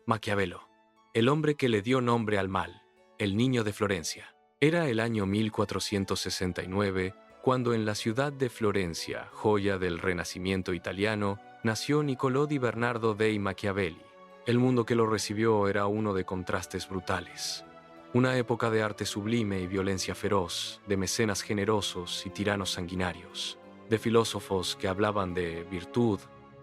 Maquiavelo, el hombre que le dio nombre al mal, el niño de Florencia. Era el año 1469 cuando en la ciudad de Florencia, joya del Renacimiento italiano, nació Niccolò di Bernardo dei Machiavelli. El mundo que lo recibió era uno de contrastes brutales. Una época de arte sublime y violencia feroz, de mecenas generosos y tiranos sanguinarios, de filósofos que hablaban de virtud,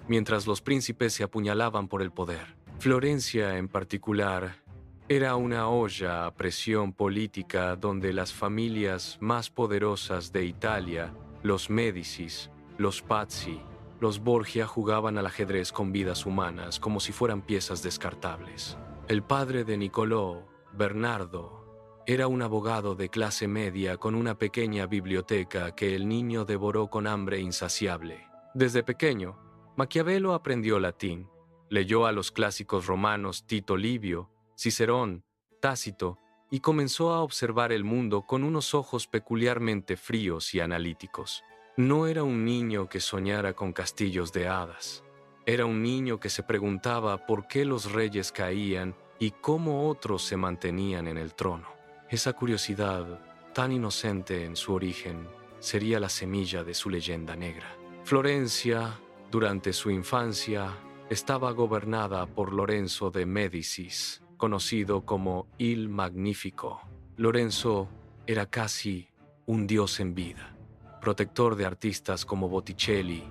mientras los príncipes se apuñalaban por el poder. Florencia, en particular, era una olla a presión política donde las familias más poderosas de Italia, los Médicis, los Pazzi, los Borgia jugaban al ajedrez con vidas humanas como si fueran piezas descartables. El padre de Niccolò, Bernardo, era un abogado de clase media con una pequeña biblioteca que el niño devoró con hambre insaciable. Desde pequeño, Maquiavelo aprendió latín, leyó a los clásicos romanos Tito Livio, Cicerón, Tácito, y comenzó a observar el mundo con unos ojos peculiarmente fríos y analíticos. No era un niño que soñara con castillos de hadas. Era un niño que se preguntaba por qué los reyes caían y cómo otros se mantenían en el trono. Esa curiosidad, tan inocente en su origen, sería la semilla de su leyenda negra. Florencia, durante su infancia, estaba gobernada por Lorenzo de Médicis, conocido como Il Magnifico. Lorenzo era casi un dios en vida, protector de artistas como Botticelli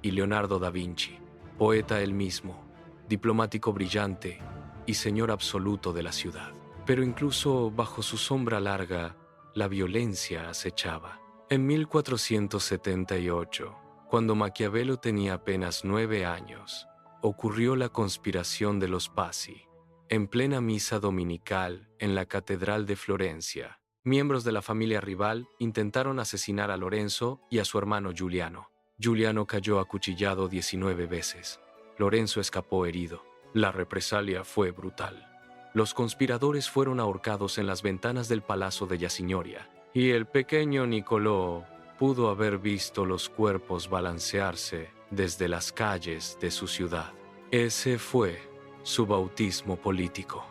y Leonardo da Vinci, poeta él mismo, diplomático brillante y señor absoluto de la ciudad. Pero incluso bajo su sombra larga, la violencia acechaba. En 1478, cuando Maquiavelo tenía apenas 9 años, ocurrió la conspiración de los Pazzi. En plena misa dominical en la Catedral de Florencia, miembros de la familia rival intentaron asesinar a Lorenzo y a su hermano Giuliano. Giuliano cayó acuchillado 19 veces. Lorenzo escapó herido. La represalia fue brutal. Los conspiradores fueron ahorcados en las ventanas del Palazzo della Signoria, y el pequeño Niccolò pudo haber visto los cuerpos balancearse desde las calles de su ciudad. Ese fue su bautismo político,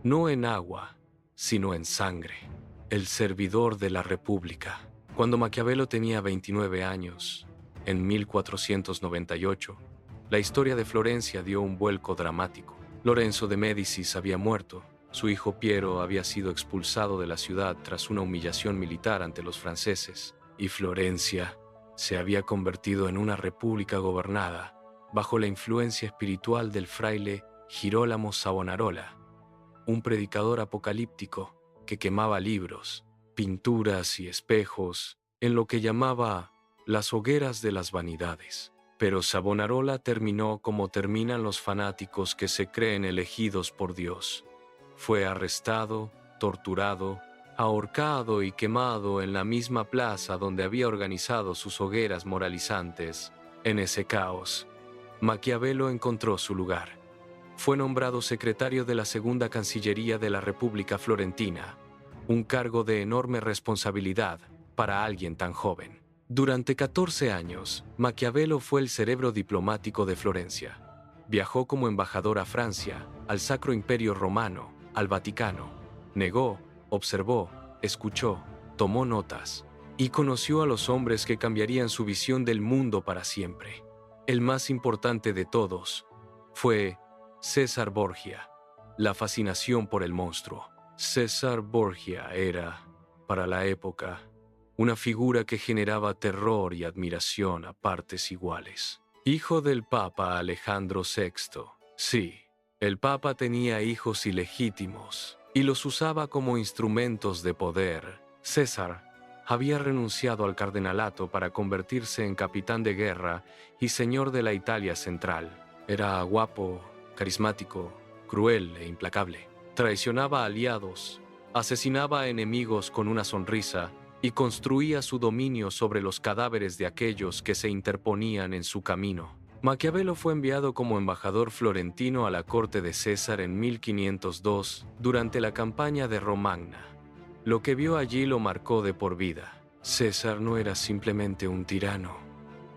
no en agua, sino en sangre. El servidor de la República. Cuando Maquiavelo tenía 29 años, en 1498, la historia de Florencia dio un vuelco dramático. Lorenzo de Médicis había muerto, su hijo Piero había sido expulsado de la ciudad tras una humillación militar ante los franceses, y Florencia se había convertido en una república gobernada bajo la influencia espiritual del fraile Girolamo Savonarola, un predicador apocalíptico que quemaba libros, pinturas y espejos en lo que llamaba las hogueras de las vanidades. Pero Savonarola terminó como terminan los fanáticos que se creen elegidos por Dios. Fue arrestado, torturado, ahorcado y quemado en la misma plaza donde había organizado sus hogueras moralizantes. En ese caos, Maquiavelo encontró su lugar. Fue nombrado secretario de la Segunda Cancillería de la República Florentina, un cargo de enorme responsabilidad para alguien tan joven. Durante 14 años, Maquiavelo fue el cerebro diplomático de Florencia. Viajó como embajador a Francia, al Sacro Imperio Romano, al Vaticano. Negó, observó, escuchó, tomó notas y conoció a los hombres que cambiarían su visión del mundo para siempre. El más importante de todos fue César Borgia, la fascinación por el monstruo. César Borgia era, para la época, una figura que generaba terror y admiración a partes iguales. Hijo del Papa Alejandro VI. Sí, el Papa tenía hijos ilegítimos y los usaba como instrumentos de poder. César había renunciado al cardenalato para convertirse en capitán de guerra y señor de la Italia central. Era guapo, carismático, cruel e implacable. Traicionaba a aliados, asesinaba a enemigos con una sonrisa y construía su dominio sobre los cadáveres de aquellos que se interponían en su camino. Maquiavelo fue enviado como embajador florentino a la corte de César en 1502 durante la campaña de Romagna. Lo que vio allí lo marcó de por vida. César no era simplemente un tirano,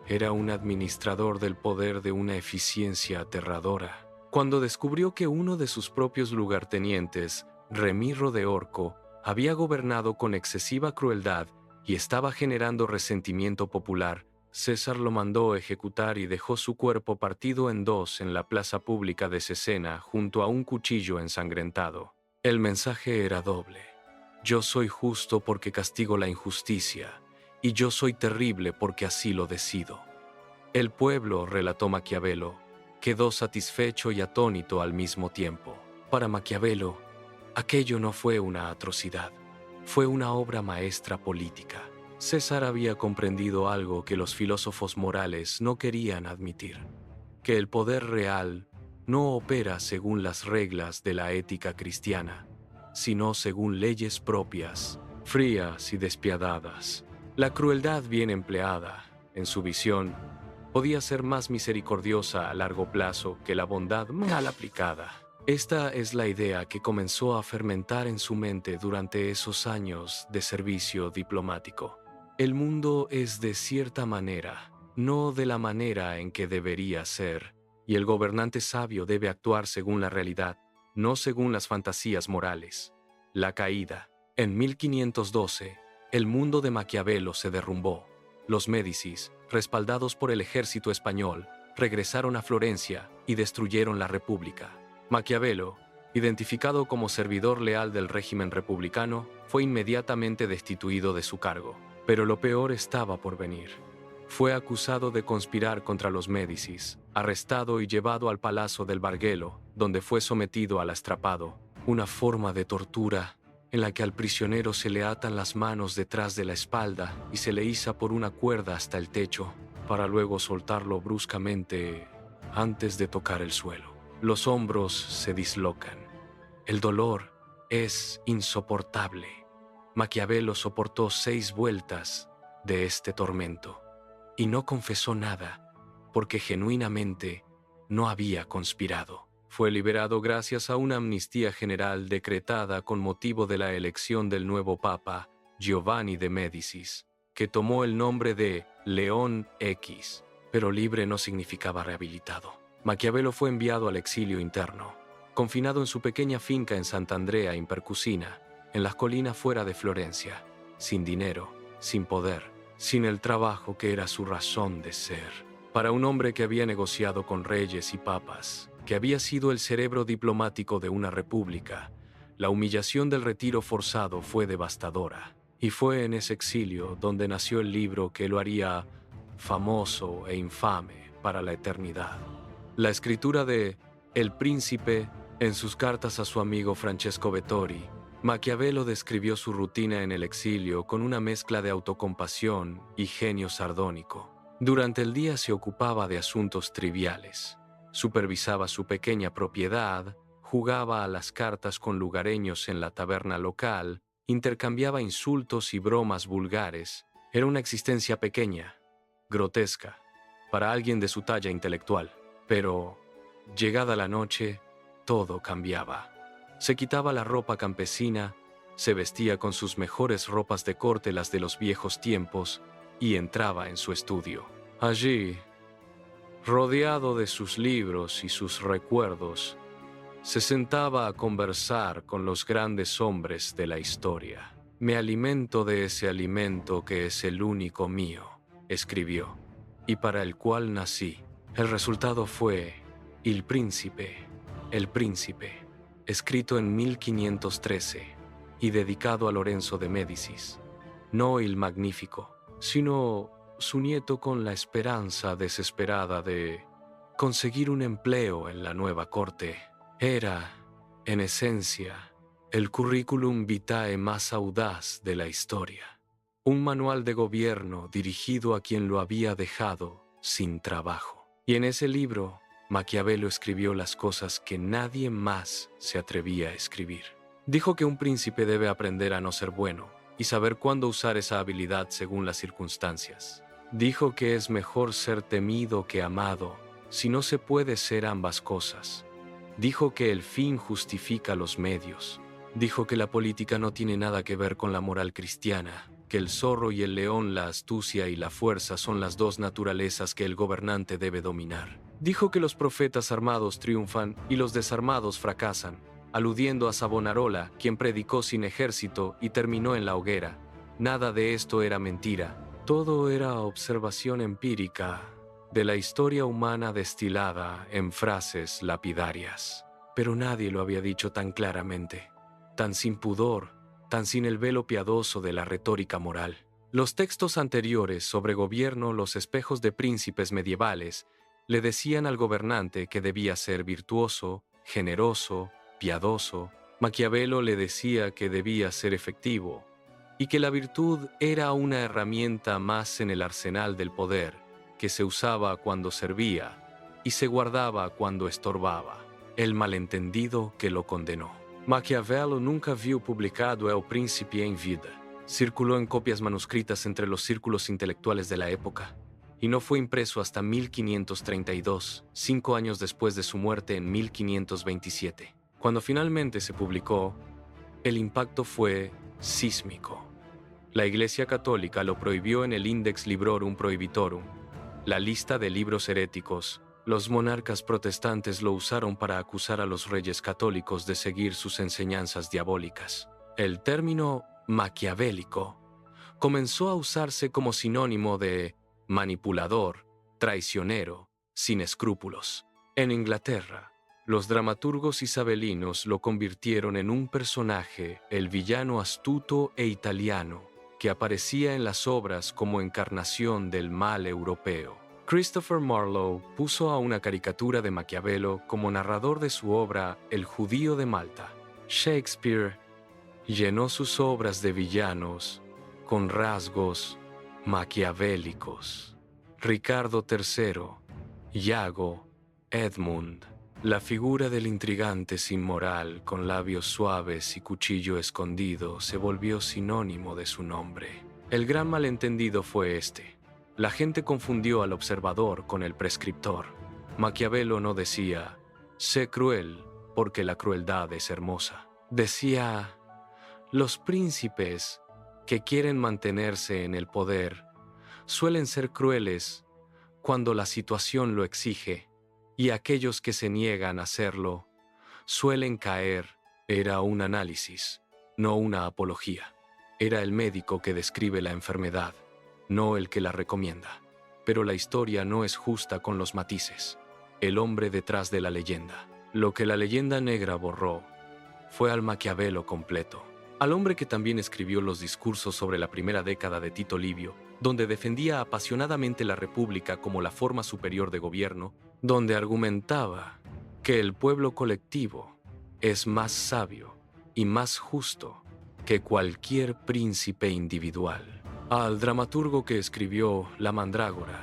era un administrador del poder de una eficiencia aterradora. Cuando descubrió que uno de sus propios lugartenientes, Remiro de Orco, había gobernado con excesiva crueldad y estaba generando resentimiento popular, César lo mandó ejecutar y dejó su cuerpo partido en dos en la plaza pública de Cesena junto a un cuchillo ensangrentado. El mensaje era doble. Yo soy justo porque castigo la injusticia, y yo soy terrible porque así lo decido. El pueblo, relató Maquiavelo, quedó satisfecho y atónito al mismo tiempo. Para Maquiavelo, aquello no fue una atrocidad, fue una obra maestra política. César había comprendido algo que los filósofos morales no querían admitir, que el poder real no opera según las reglas de la ética cristiana, sino según leyes propias, frías y despiadadas. La crueldad bien empleada, en su visión, podía ser más misericordiosa a largo plazo que la bondad mal aplicada. Esta es la idea que comenzó a fermentar en su mente durante esos años de servicio diplomático. El mundo es de cierta manera, no de la manera en que debería ser, y el gobernante sabio debe actuar según la realidad, no según las fantasías morales. La caída. En 1512, el mundo de Maquiavelo se derrumbó. Los Médicis, respaldados por el ejército español, regresaron a Florencia y destruyeron la República. Maquiavelo, identificado como servidor leal del régimen republicano, fue inmediatamente destituido de su cargo. Pero lo peor estaba por venir. Fue acusado de conspirar contra los Médicis, arrestado y llevado al Palazzo del Bargello, donde fue sometido al astrapado, una forma de tortura en la que al prisionero se le atan las manos detrás de la espalda y se le iza por una cuerda hasta el techo, para luego soltarlo bruscamente antes de tocar el suelo. Los hombros se dislocan. El dolor es insoportable. Maquiavelo soportó 6 vueltas de este tormento y no confesó nada porque genuinamente no había conspirado. Fue liberado gracias a una amnistía general decretada con motivo de la elección del nuevo papa, Giovanni de Médicis, que tomó el nombre de León X, pero libre no significaba rehabilitado. Maquiavelo fue enviado al exilio interno, confinado en su pequeña finca en Sant'Andrea in Percusina, en las colinas fuera de Florencia, sin dinero, sin poder, sin el trabajo que era su razón de ser. Para un hombre que había negociado con reyes y papas, que había sido el cerebro diplomático de una república, la humillación del retiro forzado fue devastadora. Y fue en ese exilio donde nació el libro que lo haría famoso e infame para la eternidad. La escritura de El Príncipe en sus cartas a su amigo Francesco Vettori. Maquiavelo describió su rutina en el exilio con una mezcla de autocompasión y genio sardónico. Durante el día se ocupaba de asuntos triviales, supervisaba su pequeña propiedad, jugaba a las cartas con lugareños en la taberna local, intercambiaba insultos y bromas vulgares. Era una existencia pequeña, grotesca, para alguien de su talla intelectual. Pero, llegada la noche, todo cambiaba. Se quitaba la ropa campesina, se vestía con sus mejores ropas de corte, las de los viejos tiempos, y entraba en su estudio. Allí, rodeado de sus libros y sus recuerdos, se sentaba a conversar con los grandes hombres de la historia. Me alimento de ese alimento que es el único mío, escribió, y para el cual nací. El resultado fue El Príncipe, escrito en 1513 y dedicado a Lorenzo de Médicis. No el Magnífico, sino su nieto con la esperanza desesperada de conseguir un empleo en la nueva corte. Era, en esencia, el currículum vitae más audaz de la historia. Un manual de gobierno dirigido a quien lo había dejado sin trabajo. Y en ese libro, Maquiavelo escribió las cosas que nadie más se atrevía a escribir. Dijo que un príncipe debe aprender a no ser bueno y saber cuándo usar esa habilidad según las circunstancias. Dijo que es mejor ser temido que amado si no se puede ser ambas cosas. Dijo que el fin justifica los medios. Dijo que la política no tiene nada que ver con la moral cristiana, que el zorro y el león, la astucia y la fuerza son las dos naturalezas que el gobernante debe dominar. Dijo que los profetas armados triunfan y los desarmados fracasan, aludiendo a Savonarola, quien predicó sin ejército y terminó en la hoguera. Nada de esto era mentira, todo era observación empírica de la historia humana destilada en frases lapidarias. Pero nadie lo había dicho tan claramente, tan sin pudor, tan sin el velo piadoso de la retórica moral. Los textos anteriores sobre gobierno, los espejos de príncipes medievales, le decían al gobernante que debía ser virtuoso, generoso, piadoso. Maquiavelo le decía que debía ser efectivo y que la virtud era una herramienta más en el arsenal del poder, que se usaba cuando servía y se guardaba cuando estorbaba. El malentendido que lo condenó. Maquiavelo nunca vio publicado El Príncipe en vida. Circuló en copias manuscritas entre los círculos intelectuales de la época y no fue impreso hasta 1532, 5 años después de su muerte en 1527. Cuando finalmente se publicó, el impacto fue sísmico. La Iglesia Católica lo prohibió en el Index Librorum Prohibitorum, la lista de libros heréticos. Los monarcas protestantes lo usaron para acusar a los reyes católicos de seguir sus enseñanzas diabólicas. El término maquiavélico comenzó a usarse como sinónimo de manipulador, traicionero, sin escrúpulos. En Inglaterra, los dramaturgos isabelinos lo convirtieron en un personaje, el villano astuto e italiano, que aparecía en las obras como encarnación del mal europeo. Christopher Marlowe puso a una caricatura de Maquiavelo como narrador de su obra El judío de Malta. Shakespeare llenó sus obras de villanos con rasgos maquiavélicos. Ricardo III, Iago, Edmund, la figura del intrigante sin moral con labios suaves y cuchillo escondido se volvió sinónimo de su nombre. El gran malentendido fue este. La gente confundió al observador con el prescriptor. Maquiavelo no decía, sé cruel porque la crueldad es hermosa. Decía, los príncipes que quieren mantenerse en el poder suelen ser crueles cuando la situación lo exige, y aquellos que se niegan a hacerlo suelen caer. Era un análisis, no una apología. Era el médico que describe la enfermedad, no el que la recomienda. Pero la historia no es justa con los matices. El hombre detrás de la leyenda. Lo que la leyenda negra borró fue al Maquiavelo completo. Al hombre que también escribió los discursos sobre la primera década de Tito Livio, donde defendía apasionadamente la república como la forma superior de gobierno, donde argumentaba que el pueblo colectivo es más sabio y más justo que cualquier príncipe individual. Al dramaturgo que escribió La Mandrágora,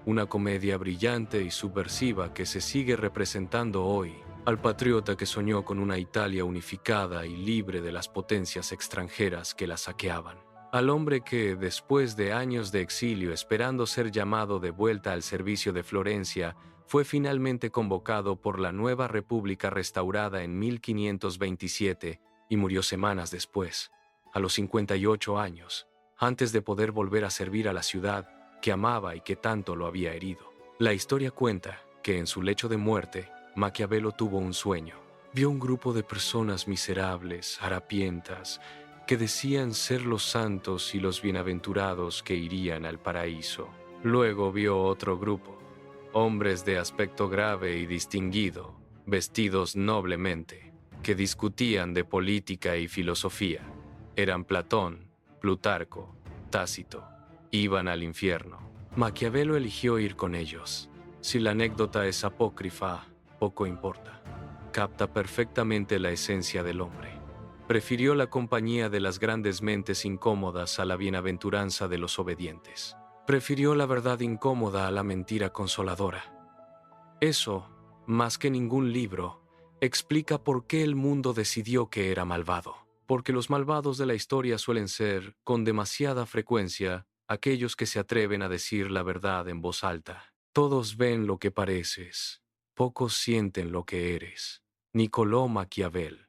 una comedia brillante y subversiva que se sigue representando hoy, al patriota que soñó con una Italia unificada y libre de las potencias extranjeras que la saqueaban, al hombre que, después de años de exilio esperando ser llamado de vuelta al servicio de Florencia, fue finalmente convocado por la nueva república restaurada en 1527 y murió semanas después, a los 58 años, antes de poder volver a servir a la ciudad que amaba y que tanto lo había herido. La historia cuenta que en su lecho de muerte, Maquiavelo tuvo un sueño. Vio un grupo de personas miserables, harapientas, que decían ser los santos y los bienaventurados que irían al paraíso. Luego vio otro grupo, hombres de aspecto grave y distinguido, vestidos noblemente, que discutían de política y filosofía. Eran Platón, Plutarco, Tácito. Iban al infierno. Maquiavelo eligió ir con ellos. Si la anécdota es apócrifa, poco importa. Capta perfectamente la esencia del hombre. Prefirió la compañía de las grandes mentes incómodas a la bienaventuranza de los obedientes. Prefirió la verdad incómoda a la mentira consoladora. Eso, más que ningún libro, explica por qué el mundo decidió que era malvado. Porque los malvados de la historia suelen ser, con demasiada frecuencia, aquellos que se atreven a decir la verdad en voz alta. Todos ven lo que pareces, pocos sienten lo que eres. Niccolò Maquiavel.